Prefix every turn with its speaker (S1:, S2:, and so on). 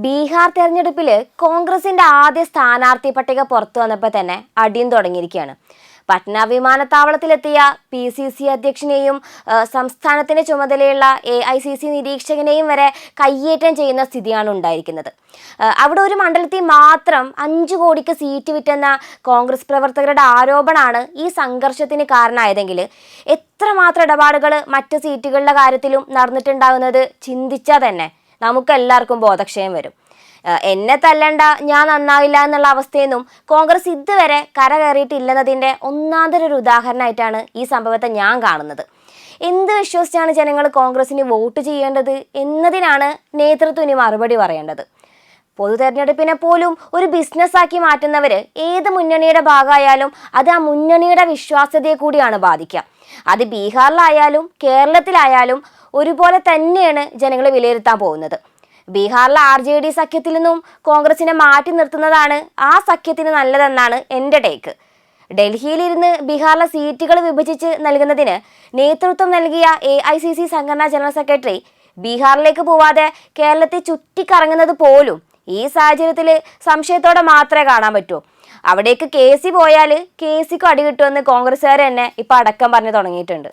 S1: ബീഹാർ തെരഞ്ഞെടുപ്പിൽ കോൺഗ്രസിന്റെ ആദ്യ സ്ഥാനാർത്ഥി പട്ടിക പുറത്തു വന്നപ്പോൾ തന്നെ അടിയും തുടങ്ങിയിരിക്കുകയാണ്. പട്ന വിമാനത്താവളത്തിലെത്തിയ PCC അധ്യക്ഷനെയും സംസ്ഥാനത്തിന്റെ ചുമതലയുള്ള AICC നിരീക്ഷകനെയും വരെ കയ്യേറ്റം ചെയ്യുന്ന സ്ഥിതിയാണ് ഉണ്ടായിരിക്കുന്നത്. അവിടെ ഒരു മണ്ഡലത്തിൽ മാത്രം 5 കോടിക്ക് സീറ്റ് വിറ്റെന്ന കോൺഗ്രസ് പ്രവർത്തകരുടെ ആരോപണമാണ് ഈ സംഘർഷത്തിന് കാരണമായതെങ്കിൽ എത്രമാത്രം ഇടപാടുകൾ മറ്റ് സീറ്റുകളുടെ കാര്യത്തിലും നടന്നിട്ടുണ്ടാകുന്നത് ചിന്തിച്ചാൽ തന്നെ നമുക്കെല്ലാവർക്കും ബോധക്ഷയം വരും. എന്നെ തല്ലണ്ട, ഞാൻ നന്നാവില്ല എന്നുള്ള അവസ്ഥയൊന്നും കോൺഗ്രസ് ഇതുവരെ കരകയറിയിട്ടില്ലെന്നതിൻ്റെ ഒന്നാന്തരൊരു ഉദാഹരണമായിട്ടാണ് ഈ സംഭവത്തെ ഞാൻ കാണുന്നത്. എന്ത് വിശ്വസിച്ചാണ് ജനങ്ങൾ കോൺഗ്രസിന് വോട്ട് ചെയ്യേണ്ടത് എന്നതിനാണ് നേതൃത്വം ഇനി മറുപടി പറയേണ്ടത്. പൊതു തെരഞ്ഞെടുപ്പിനെ പോലും ഒരു ബിസിനസ്സാക്കി മാറ്റുന്നവർ ഏത് മുന്നണിയുടെ ഭാഗമായാലും അത് ആ മുന്നണിയുടെ വിശ്വാസ്യതയെ കൂടിയാണ് ബാധിക്കുക. അത് ബീഹാറിലായാലും കേരളത്തിലായാലും ഒരുപോലെ തന്നെയാണ് ജനങ്ങൾ വിലയിരുത്താൻ പോകുന്നത്. ബീഹാറിലെ RJD സഖ്യത്തിൽ നിന്നും കോൺഗ്രസിനെ മാറ്റി നിർത്തുന്നതാണ് ആ സഖ്യത്തിന് നല്ലതെന്നാണ് എൻ്റെ ടേക്ക്. ഡൽഹിയിലിരുന്ന് ബീഹാറിലെ സീറ്റുകൾ വിഭജിച്ച് നൽകുന്നതിന് നേതൃത്വം നൽകിയ AICC സംഘടനാ ജനറൽ സെക്രട്ടറി ബീഹാറിലേക്ക് പോവാതെ കേരളത്തെ ചുറ്റിക്കറങ്ങുന്നത് പോലും ഈ സാഹചര്യത്തിൽ സംശയത്തോടെ മാത്രമേ കാണാൻ പറ്റൂ. അവിടേക്ക് KC പോയാൽ KCക്കും അടി കിട്ടുമെന്ന് കോൺഗ്രസ്സുകാർ തന്നെ ഇപ്പം അടക്കം പറഞ്ഞു തുടങ്ങിയിട്ടുണ്ട്.